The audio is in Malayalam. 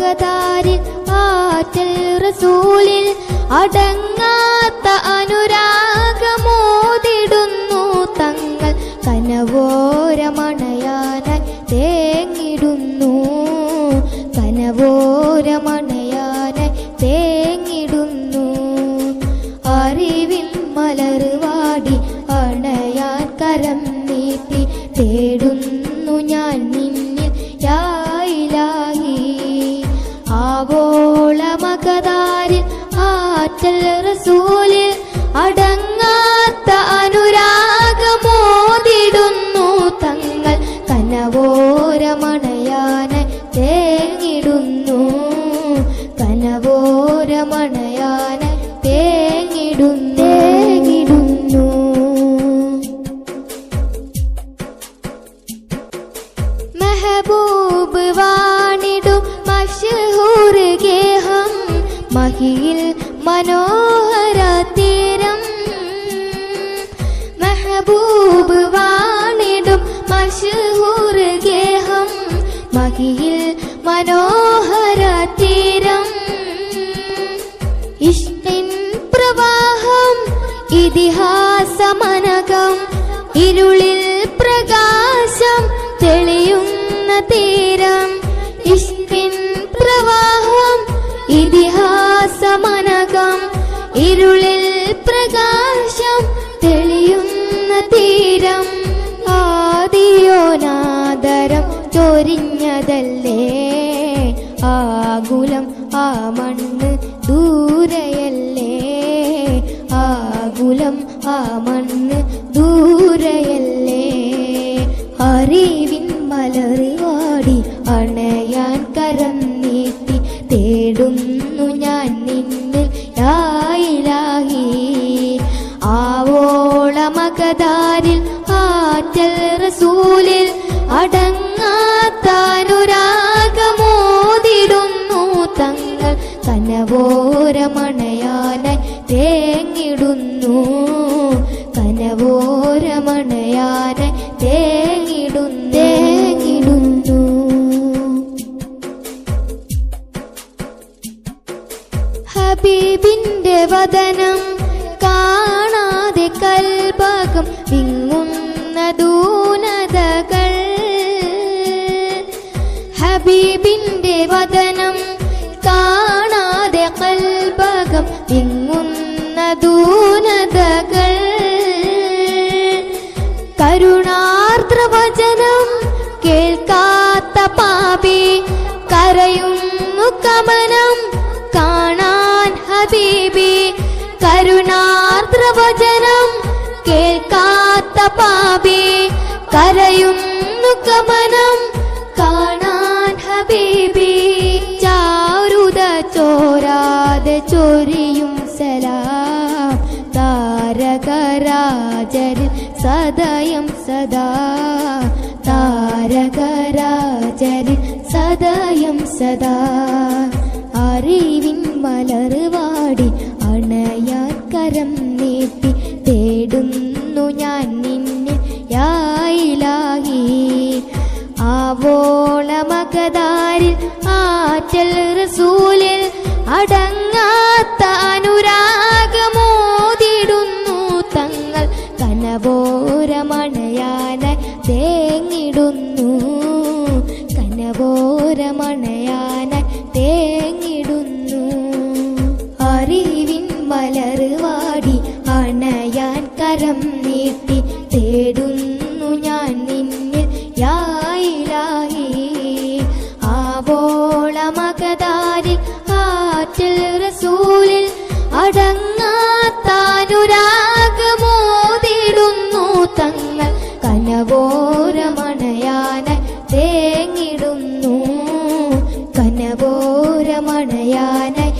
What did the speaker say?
മകതാരിൽ ആറ്റൽ റസൂലിൽ അടങ്ങാത്ത അനുരാഗമോതിടുന്നു തങ്ങൾ കനവോരമണയാനായി തേങ്ങിടുന്നു കനവോരമണയാനായി തേങ്ങിടുന്നു അറിവിൻ മലർവാടി അണയാൻ കരം നീട്ടി തേടുന്നു ഞാൻ നിന്നിൽ യാ ഇലാഹി ആവോള മകതാരിൽ ആറ്റൽ റസൂലിൽ അടങ്ങാത്ത അനുരാഗമോതിടുന്നു തങ്ങൾ കനവോരമണയാനായി തേങ്ങിടുന്നു കനവോരമണയാനായി തേങ്ങിടുന്നു മെഹബൂബ് വാണിടും മശ്ഹൂർ ഗേഹം മഹിയിൽ മനോഹര തീരം മെഹബൂബ് വാണിടും മശ്ഹൂർ ഗേഹം മഹിയിൽ മനോഹര തീരം ഇഷ്കിൻ പ്രവാഹം ഇതിഹാസമനകം ഇരുളിൽ പ്രകാശം തെളിയുന്ന തീരം ഇഷ്കിൻ പ്രവാഹം ഇതിഹാസമനകം ഇരുളിൽ പ്രകാശം തെളിയുന്ന തീരം ആദിയോനാദരം ചൊരിഞ്ഞതല്ലേ ആകുലം ആ മണ്ണ് ദൂരയല്ലേ ആകുലം ആ മണ്ണ് ദൂരയല്ലേ അറിവിൻ മലർവാടി അണയാൻ കരം നീട്ടി തേടുന്നു ഞാൻ നിന്നിൽ യാ ഇലാഹി ആവോള മകതാരിൽ ആറ്റൽ റസൂലിൽ അടങ്ങാത്ത അനുരാഗമോതിടുന്നു തങ്ങൾ കനവോരമണയാനായി തേങ്ങിടുന്നു കനവോരമണയാനായി തേങ്ങിടുന്നു ഹബീബിന്റെ വദനം കാണാതെ കൽബകം വിങ്ങുന്ന ദൂനതകൾ ഹബീബിന്റെ വദനം കാണാതെ കൽബകം വിങ്ങുന്ന ദൂനതകൾ കരുണാർദ്രവചനം കേൾക്കാത്ത പാപി കരയുന്നു കമനം കാണാൻ ഹബീബി കരുണാർദ്രവചനം കേൾക്കാത്ത പാപി കരയുന്നു കമനം കാണാൻ ഹബീബി ചാരുത ചോരാതെ ചൊരിയും സലാം താരകരാജരിൽ സദയം സദാ താരകരാജരിൽ സദയം സദാ അറിവിൻ മലർവാടി അണയാൻ കരം നീട്ടി തേടുന്നു ഞാൻ നിന്നിൽ യാ ഇലാഹി ആവോള മകതാരിൽ ആറ്റൽ റസൂലിൽ അടങ്ങാത്ത അനുരാഗമോതിടുന്നു തങ്ങൾ കനവോരമണയാനായി തേങ്ങിടുന്നു കനവോരമണയാനായി തേങ്ങിടുന്നു അറിവിൻ മലർവാടി അണയാൻ കരം നീട്ടി തേടുന്നു ഞാൻ നിന്നിൽ യാ ഇലാഹി ആവോള മകതാരിൽ ആറ്റൽ റസൂലിൽ അടങ്ങാത്ത അനുരാഗമോതിടുന്നു തങ്ങൾ കനവോരമണയാനായി തേങ്ങിടുന്നു കനവോരമണയാനായി